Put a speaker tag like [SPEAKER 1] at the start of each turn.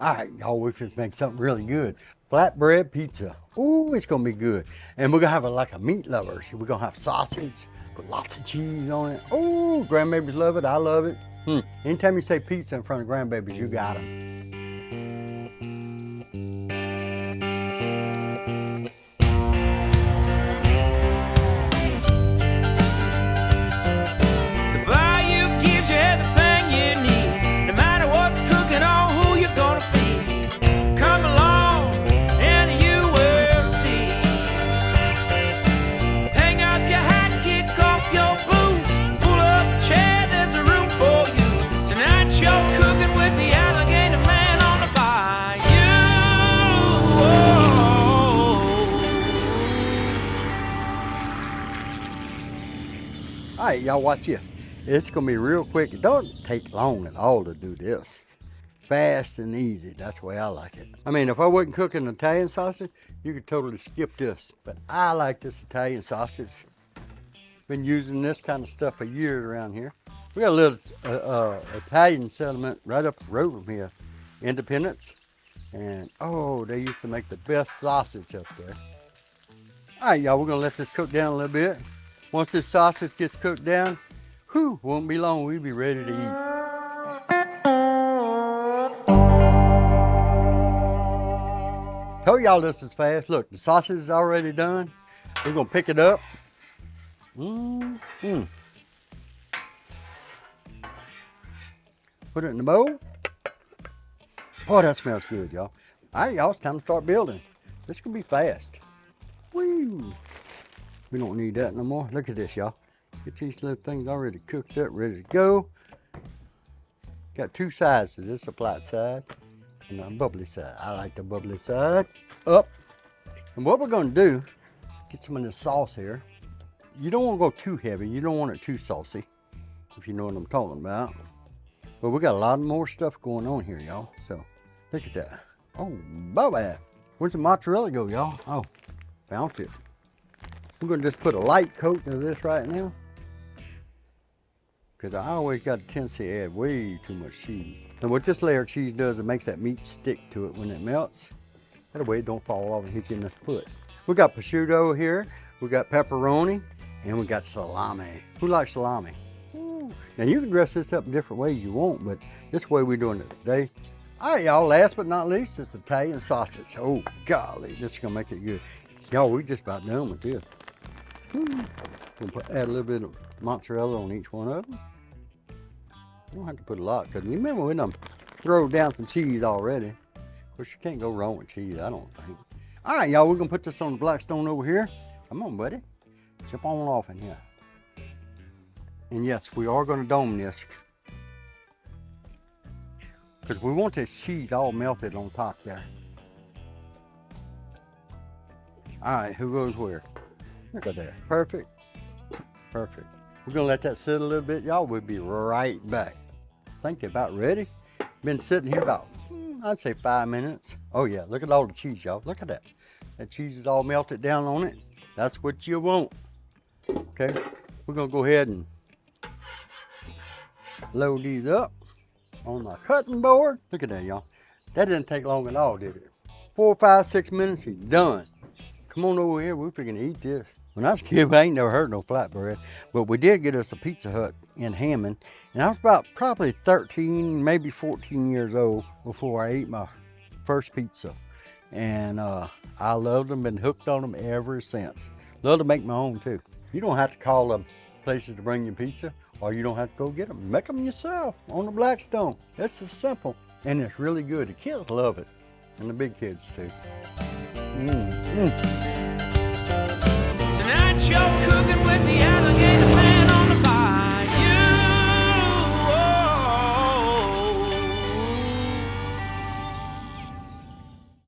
[SPEAKER 1] All right, y'all, we can make something really good. Flatbread pizza. Ooh, it's gonna be good. And we're gonna have like a meat lover. We're gonna have sausage, put lots of cheese on it. Ooh, grandbabies love it, I love it. Anytime you say pizza in front of grandbabies, you got them. All right, y'all, watch this. It's gonna be real quick. It don't take long at all to do this. Fast and easy, that's the way I like it. I mean, if I wasn't cooking Italian sausage, you could totally skip this. But I like this Italian sausage. Been using this kind of stuff for years around here. We got a little Italian settlement right up the road from here, Independence. And oh, they used to make the best sausage up there. All right, y'all, we're gonna let this cook down a little bit. Once this sausage gets cooked down, whew, won't be long, we'll be ready to eat. Told y'all this is fast. Look, the sausage is already done. We're gonna pick it up. Put it in the bowl. Boy, that smells good, y'all. All right, y'all, it's time to start building. This can be fast. Woo! We don't need that no more. Look at this, y'all. Get these little things already cooked up, ready to go. Got two sides to this, a flat side and a bubbly side. I like the bubbly side. Up. And what we're gonna do, get some of this sauce here. You don't wanna go too heavy. You don't want it too saucy, if you know what I'm talking about. But we got a lot more stuff going on here, y'all. So look at that. Oh, Bubba. Where's the mozzarella go, y'all? Oh, found it. We're gonna just put a light coat of this right now, because I always got a tendency to add way too much cheese. And what this layer of cheese does, it makes that meat stick to it when it melts. That way it don't fall off and hit you in the foot. We got prosciutto here, we got pepperoni, and we got salami. Who likes salami? Ooh. Now you can dress this up in different ways you want, but this way we're doing it today. All right, y'all, last but not least, it's Italian sausage. Oh, golly, this is gonna make it good. Y'all, we just about done with this. We'll add a little bit of mozzarella on each one of them. You don't have to put a lot, because remember we done throw down some cheese already. Of course, you can't go wrong with cheese, I don't think. All right, y'all, we're gonna put this on the Blackstone over here. Come on, buddy. Jump on off in here. And yes, we are gonna dome this, because we want this cheese all melted on top there. All right, who goes where? Look at that. Perfect. Perfect. We're gonna let that sit a little bit, y'all. We'll be right back. I think they're about ready. Been sitting here about, I'd say 5 minutes. Oh yeah, look at all the cheese, y'all. Look at that. That cheese is all melted down on it. That's what you want. Okay, we're gonna go ahead and load these up on my cutting board. Look at that, y'all. That didn't take long at all, did it? 4, 5, 6 minutes, you're done. Come on over here, we're freaking eat this. When I was a kid, I ain't never heard no flatbread, but we did get us a Pizza Hut in Hammond, and I was about probably 13, maybe 14 years old before I ate my first pizza. And I loved them, been hooked on them ever since. Love to make my own too. You don't have to call them places to bring you pizza, or you don't have to go get them. Make them yourself on the Blackstone. It's just simple, and it's really good. The kids love it, and the big kids too.
[SPEAKER 2] Tonight you're cooking with the alligator.